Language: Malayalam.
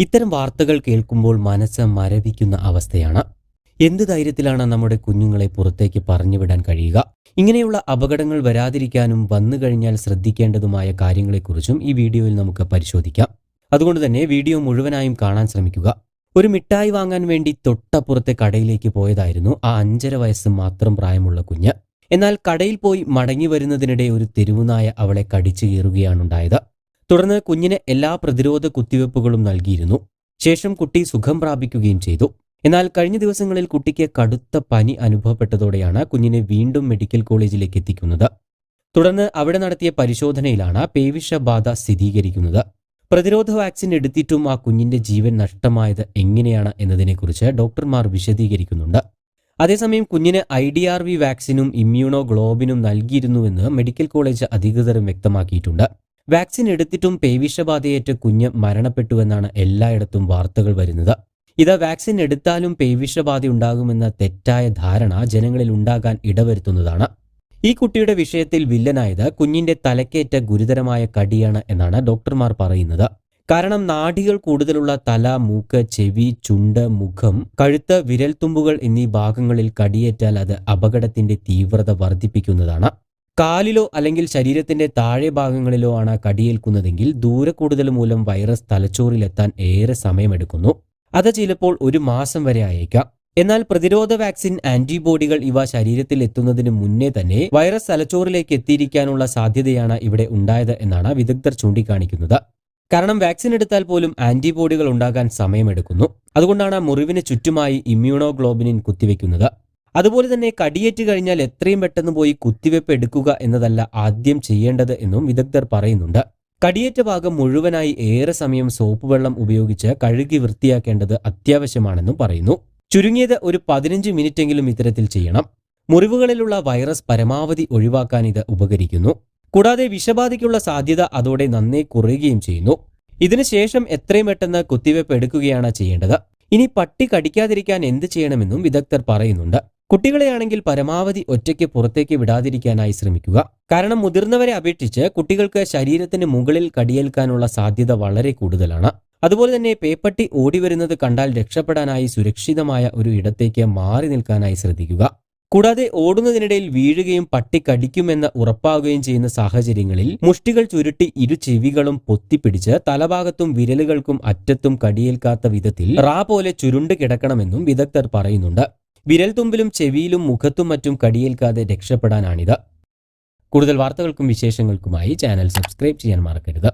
ഇത്തരം വാർത്തകൾ കേൾക്കുമ്പോൾ മനസ്സ് മരവിക്കുന്ന അവസ്ഥയാണ്. എന്ത് ധൈര്യത്തിലാണ് നമ്മുടെ കുഞ്ഞുങ്ങളെ പുറത്തേക്ക് പറഞ്ഞുവിടാൻ കഴിയുക? ഇങ്ങനെയുള്ള അപകടങ്ങൾ വരാതിരിക്കാനും വന്നു കഴിഞ്ഞാൽ ശ്രദ്ധിക്കേണ്ടതുമായ കാര്യങ്ങളെക്കുറിച്ചും ഈ വീഡിയോയിൽ നമുക്ക് പരിശോധിക്കാം. അതുകൊണ്ട് തന്നെ വീഡിയോ മുഴുവനായും കാണാൻ ശ്രമിക്കുക. ഒരു മിഠായി വാങ്ങാൻ വേണ്ടി തൊട്ടപ്പുറത്തെ കടയിലേക്ക് പോയതായിരുന്നു ആ 5.5 വയസ്സ് മാത്രം പ്രായമുള്ള കുഞ്ഞ്. എന്നാൽ കടയിൽ പോയി മടങ്ങി വരുന്നതിനിടെ ഒരു തെരുവുനായ അവളെ കടിച്ചു കീറുകയാണുണ്ടായത്. തുടർന്ന് കുഞ്ഞിന് എല്ലാ പ്രതിരോധ കുത്തിവെപ്പുകളും നൽകിയിരുന്നു. ശേഷം കുട്ടി സുഖം പ്രാപിക്കുകയും ചെയ്തു. എന്നാൽ കഴിഞ്ഞ ദിവസങ്ങളിൽ കുട്ടിക്ക് കടുത്ത പനി അനുഭവപ്പെട്ടതോടെയാണ് കുഞ്ഞിനെ വീണ്ടും മെഡിക്കൽ കോളേജിലേക്ക് എത്തിക്കുന്നത്. തുടർന്ന് അവിടെ നടത്തിയ പരിശോധനയിലാണ് പേവിഷബാധ സ്ഥിരീകരിക്കുന്നത്. പ്രതിരോധ വാക്സിൻ എടുത്തിട്ടും ആ കുഞ്ഞിന്റെ ജീവൻ നഷ്ടമായത് എങ്ങനെയാണ് എന്നതിനെക്കുറിച്ച് ഡോക്ടർമാർ വിശദീകരിക്കുന്നുണ്ട്. അതേസമയം കുഞ്ഞിന് IDRV വാക്സിനും ഇമ്മ്യൂണോ ഗ്ലോബിനും നൽകിയിരുന്നുവെന്ന് മെഡിക്കൽ കോളേജ് അധികൃതരും വ്യക്തമാക്കിയിട്ടുണ്ട്. വാക്സിൻ എടുത്തിട്ടും പേവിഷബാധയേറ്റ് കുഞ്ഞ് മരണപ്പെട്ടുവെന്നാണ് എല്ലായിടത്തും വാർത്തകൾ വരുന്നത്. ഇത് വാക്സിൻ എടുത്താലും പേവിഷബാധ ഉണ്ടാകുമെന്ന തെറ്റായ ധാരണ ജനങ്ങളിൽ ഉണ്ടാകാൻ ഇടവരുത്തുന്നതാണ്. ഈ കുട്ടിയുടെ വിഷയത്തിൽ വില്ലനായത് കുഞ്ഞിന്റെ തലക്കേറ്റ ഗുരുതരമായ കടിയാണ് എന്നാണ് ഡോക്ടർമാർ പറയുന്നത്. കാരണം നാഡികൾ കൂടുതലുള്ള തല, മൂക്ക്, ചെവി, ചുണ്ട്, മുഖം, കഴുത്ത്, വിരൽത്തുമ്പുകൾ എന്നീ ഭാഗങ്ങളിൽ കടിയേറ്റാൽ അത് അപകടത്തിന്റെ തീവ്രത വർദ്ധിപ്പിക്കുന്നതാണ്. കാലിലോ അല്ലെങ്കിൽ ശരീരത്തിന്റെ താഴെ ഭാഗങ്ങളിലോ ആണ് കടിയേൽക്കുന്നതെങ്കിൽ ദൂരെ കൂടുതൽ മൂലം വൈറസ് തലച്ചോറിലെത്താൻ ഏറെ സമയമെടുക്കുന്നു. അത് ചിലപ്പോൾ 1 മാസം വരെ ആയേക്കാം. എന്നാൽ പ്രതിരോധ വാക്സിൻ, ആന്റിബോഡികൾ ഇവ ശരീരത്തിൽ എത്തുന്നതിന് മുന്നേ തന്നെ വൈറസ് തലച്ചോറിലേക്ക് എത്തിയിരിക്കാനുള്ള സാധ്യതയാണ് ഇവിടെ ഉണ്ടായത് എന്നാണ് വിദഗ്ധർ ചൂണ്ടിക്കാണിക്കുന്നത്. കാരണം വാക്സിൻ എടുത്താൽ പോലും ആന്റിബോഡികൾ ഉണ്ടാകാൻ സമയമെടുക്കുന്നു. അതുകൊണ്ടാണ് മുറിവിന് ചുറ്റുമായി ഇമ്മ്യൂണോ ഗ്ലോബിനിൻ കുത്തിവെക്കുന്നത്. അതുപോലെ തന്നെ കടിയേറ്റ് കഴിഞ്ഞാൽ എത്രയും പെട്ടെന്ന് പോയി കുത്തിവെപ്പ് എടുക്കുക എന്നതല്ല ആദ്യം ചെയ്യേണ്ടത് എന്നും വിദഗ്ധർ പറയുന്നുണ്ട്. കടിയേറ്റ ഭാഗം മുഴുവനായി ഏറെ സമയം സോപ്പ് വെള്ളം ഉപയോഗിച്ച് കഴുകി വൃത്തിയാക്കേണ്ടത് അത്യാവശ്യമാണെന്നും പറയുന്നു. ചുരുങ്ങിയത് ഒരു 15 മിനിറ്റെങ്കിലും ഇത്തരത്തിൽ ചെയ്യണം. മുറിവുകളിലുള്ള വൈറസ് പരമാവധി ഒഴിവാക്കാൻ ഇത് ഉപകരിക്കുന്നു. കൂടാതെ വിഷബാധയ്ക്കുള്ള സാധ്യത അതോടെ നന്നേ കുറയുകയും ചെയ്യുന്നു. ഇതിനുശേഷം എത്രയും പെട്ടെന്ന് കുത്തിവെപ്പ് എടുക്കുകയാണ് ചെയ്യേണ്ടത്. ഇനി പട്ടി കടിക്കാതിരിക്കാൻ എന്ത് ചെയ്യണമെന്നും വിദഗ്ധർ പറയുന്നുണ്ട്. കുട്ടികളെയാണെങ്കിൽ പരമാവധി ഒറ്റയ്ക്ക് പുറത്തേക്ക് വിടാതിരിക്കാനായി ശ്രമിക്കുക. കാരണം മുതിർന്നവരെ അപേക്ഷിച്ച് കുട്ടികൾക്ക് ശരീരത്തിന് മുകളിൽ കടിയേൽക്കാനുള്ള സാധ്യത വളരെ കൂടുതലാണ്. അതുപോലെ തന്നെ പേപ്പട്ടി ഓടിവരുന്നത് കണ്ടാൽ രക്ഷപ്പെടാനായി സുരക്ഷിതമായ ഒരു ഇടത്തേക്ക് മാറി നിൽക്കാനായി ശ്രദ്ധിക്കുക. കൂടാതെ ഓടുന്നതിനിടയിൽ വീഴുകയും പട്ടി കടിക്കുമെന്ന് ഉറപ്പാകുകയും ചെയ്യുന്ന സാഹചര്യങ്ങളിൽ മുഷ്ടികൾ ചുരുട്ടി ഇരു ചെവികളും പൊത്തിപ്പിടിച്ച് തലഭാഗത്തും വിരലുകൾക്കും അറ്റത്തും കടിയേൽക്കാത്ത വിധത്തിൽ പോലെ ചുരുണ്ട് കിടക്കണമെന്നും വിദഗ്ധർ പറയുന്നുണ്ട്. വിരൽത്തുമ്പിലും ചെവിയിലും മുഖത്തും മറ്റും കടിയേൽക്കാതെ രക്ഷപ്പെടാനാണിത്. കൂടുതൽ വാർത്തകൾക്കും വിശേഷങ്ങൾക്കുമായി ചാനൽ സബ്സ്ക്രൈബ് ചെയ്യാൻ മറക്കരുത്.